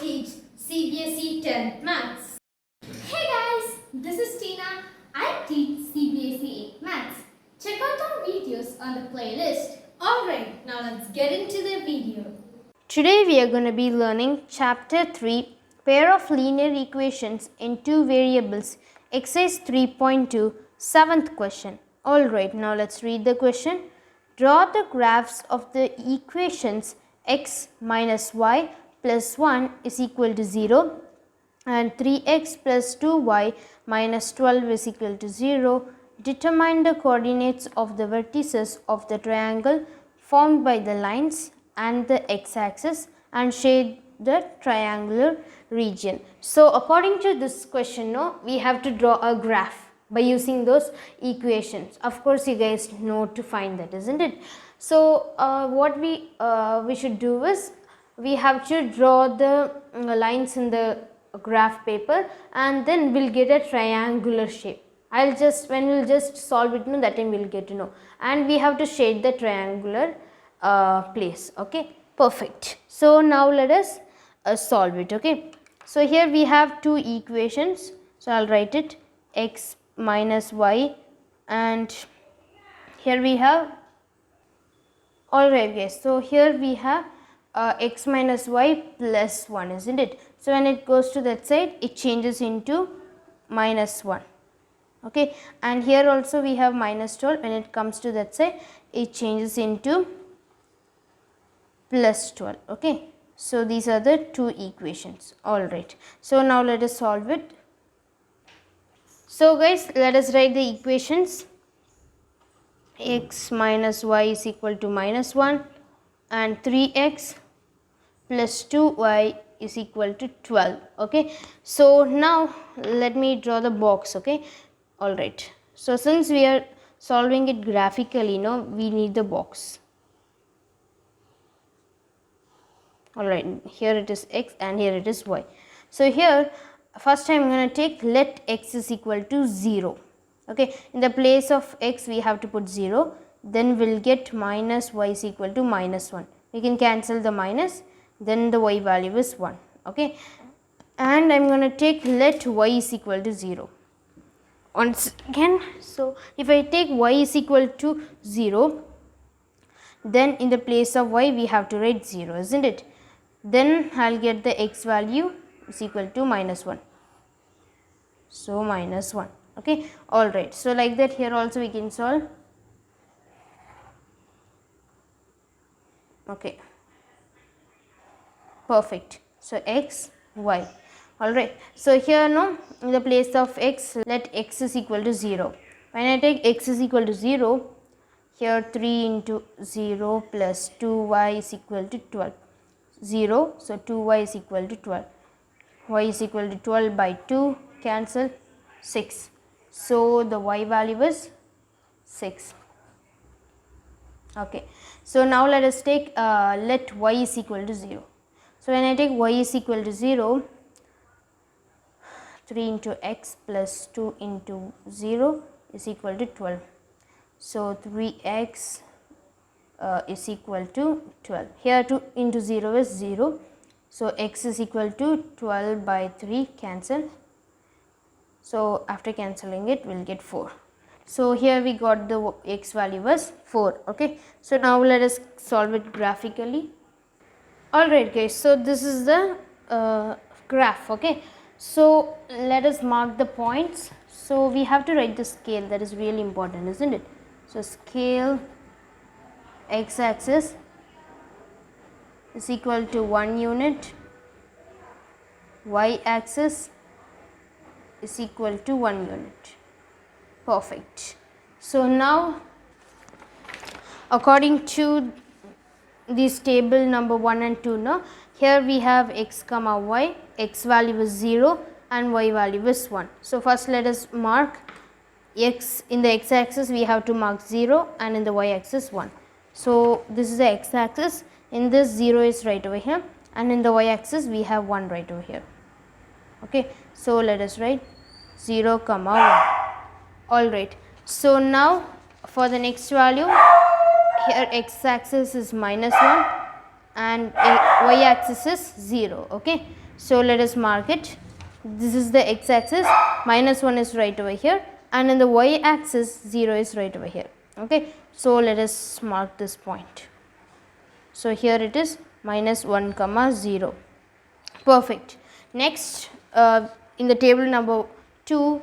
teach CBSE 10th Maths. Hey guys, this is Tina. I teach CBSE 8 Maths. Check out our videos on the playlist. Alright, now let's get into the video. Today we are going to be learning Chapter 3, Pair of Linear Equations in Two Variables, Exercise 3.2, 7th question. Alright, now let's read the question. Draw the graphs of the equations x minus y plus 1 is equal to 0 and 3x plus 2y minus 12 is equal to 0. Determine the coordinates of the vertices of the triangle formed by the lines and the x-axis and shade the triangular region. So according to this question, we have to draw a graph by using those equations. Of course you guys know to find that, isn't it? So what we should do is we have to draw the lines in the graph paper and then we'll get a triangular shape. When we'll just solve it, that time we'll get to know, and we have to shade the triangular place. Okay, perfect. So now let us solve it. Okay, so here we have two equations, so I'll write it x minus y, and here we have, alright guys, so here we have x minus y plus 1, isn't it? So when it goes to that side, it changes into minus 1. Okay, and here also we have minus 12. When it comes to that side, it changes into plus 12. Okay, so these are the two equations. Alright, so now let us solve it. So guys, let us write the equations. X minus y is equal to minus 1 and 3x plus 2y is equal to 12. Okay, so now let me draw the box. Okay, alright, so since we are solving it graphically, we need the box. Alright, here it is x and here it is y. So here first I am going to take let x is equal to 0. Okay, in the place of x we have to put 0, then we'll get minus y is equal to minus 1. We can cancel the minus, then the y value is 1. Okay, and I'm going to take let y is equal to 0. Once again, so if I take y is equal to 0, then in the place of y we have to write 0, isn't it? Then I'll get the x value is equal to minus 1. So minus 1. Okay, alright, so like that here also we can solve. Okay, perfect. So x, y. Alright, so here in the place of x, let x is equal to 0. When I take x is equal to 0, here 3 into 0 plus 2y is equal to 12. 0, so 2y is equal to 12. Y is equal to 12 by 2, cancel, 6. So the y value is 6. Okay, so now let us take let y is equal to 0. So when I take y is equal to 0, 3 into x plus 2 into 0 is equal to 12. So 3x is equal to 12. Here 2 into 0 is 0. So x is equal to 12 by 3, cancel. So after cancelling it, we'll get 4. So here we got the x value was 4. Okay, so now let us solve it graphically. Alright guys, so this is the graph. Okay, so let us mark the points. So we have to write the scale, that is really important, isn't it? So scale x-axis is equal to 1 unit, y-axis is equal to 1 unit. Perfect. So now according to this table number 1 and 2, here we have x comma y, x value is 0 and y value is 1. So first let us mark x. In the x-axis we have to mark 0 and in the y-axis 1. So this is the x-axis, in this 0 is right over here and in the y-axis we have 1 right over here. Okay, so let us write 0 comma 1. Alright, so now for the next value, here x-axis is minus 1 and y-axis is 0. Okay, So let us mark it. This is the x-axis, minus 1 is right over here, and in the y-axis 0 is right over here. Okay, so let us mark this point. So here it is minus 1 comma 0. Perfect. Next, in the table number 2,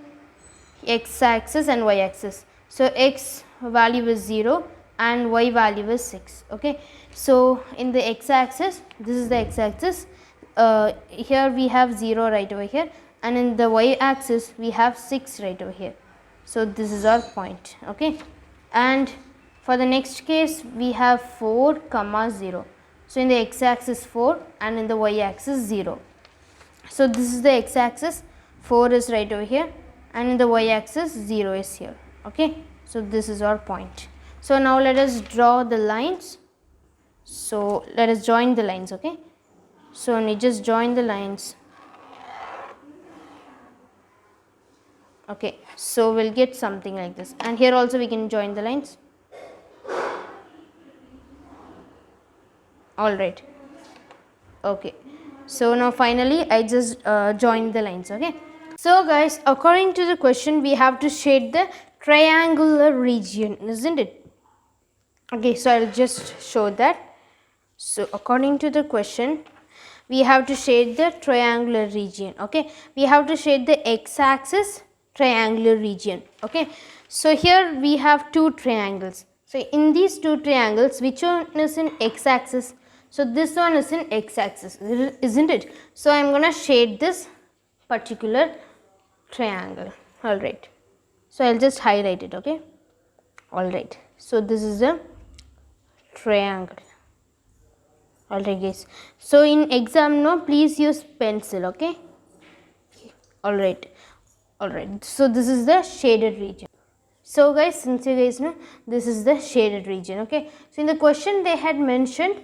x-axis and y-axis. So x value is 0 and y value is 6. Okay, so in the x-axis, this is the x-axis. Here we have 0 right over here, and in the y-axis we have 6 right over here. So this is our point. Okay, and for the next case we have 4 comma 0. So in the x-axis 4 and in the y-axis 0. So this is the x-axis, 4 is right over here, and in the y-axis 0 is here. Okay, so this is our point. So now let us draw the lines. So let us join the lines. Okay, so when we just join the lines, okay, so we'll get something like this, and here also we can join the lines. All right. Okay, so now finally I just joined the lines. Okay, so guys, according to the question we have to shade the triangular region, isn't it? Okay, so I'll just show that. So according to the question we have to shade the triangular region. Okay, we have to shade the x-axis triangular region. Okay, so here we have two triangles. So in these two triangles, which one is in x-axis? So this one is in x-axis, isn't it? So I am going to shade this particular triangle. All right, so I'll just highlight it. Okay, all right, so this is a triangle. All right guys, so in exam no, please use pencil. Okay, all right, so this is the shaded region. So guys, since you guys know, this is the shaded region. Okay, so in the question they had mentioned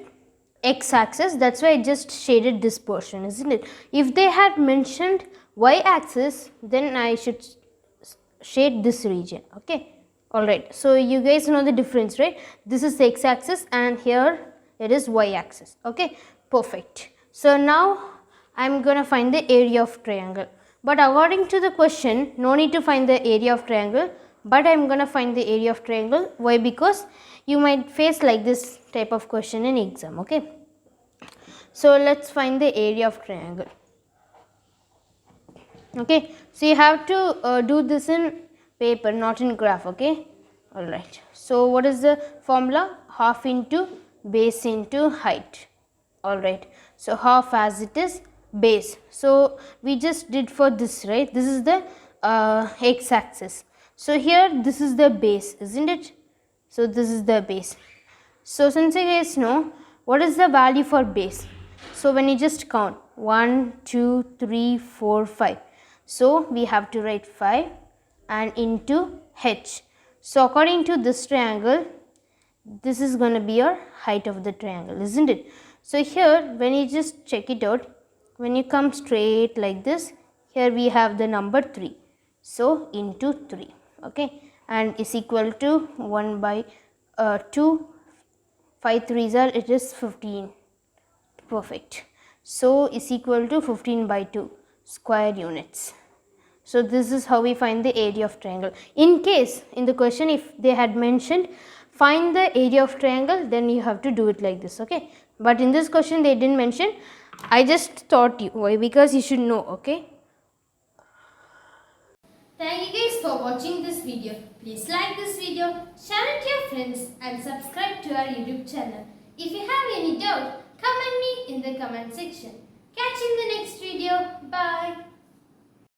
x-axis, that's why I just shaded this portion, isn't it? If they had mentioned y-axis, then I should shade this region. Okay, all right, so you guys know the difference, right? This is x-axis and here it is y-axis. Okay, perfect. So now I am going to find the area of triangle, but according to the question no need to find the area of triangle, but I am going to find the area of triangle. Why? Because you might face like this type of question in exam. Okay, so let's find the area of triangle. Okay, so you have to do this in paper, not in graph. Okay, all right, so what is the formula? Half into base into height. All right, so half as it is base. So we just did for this, right? This is the x-axis. So here this is the base, isn't it? So this is the base. So since you guys know what is the value for base, so when you just count 1 2 3 4 5, so we have to write 5 and into h. So according to this triangle, this is going to be your height of the triangle, isn't it? So here when you just check it out, when you come straight like this, here we have the number 3, so into 3. Okay, and is equal to 1 by 2, 5 3s are, it is 15. Perfect. So is equal to 15 by 2 square units. So this is how we find the area of triangle. In case in the question if they had mentioned find the area of triangle, then you have to do it like this. Okay, but in this question they didn't mention. I just taught you. Why? Because you should know. Okay, Thank you guys for watching this video. Please like this video, share it to your friends and subscribe to our YouTube channel. If you have any doubt, comment me in the comment section. Catch you in the next video. Bye.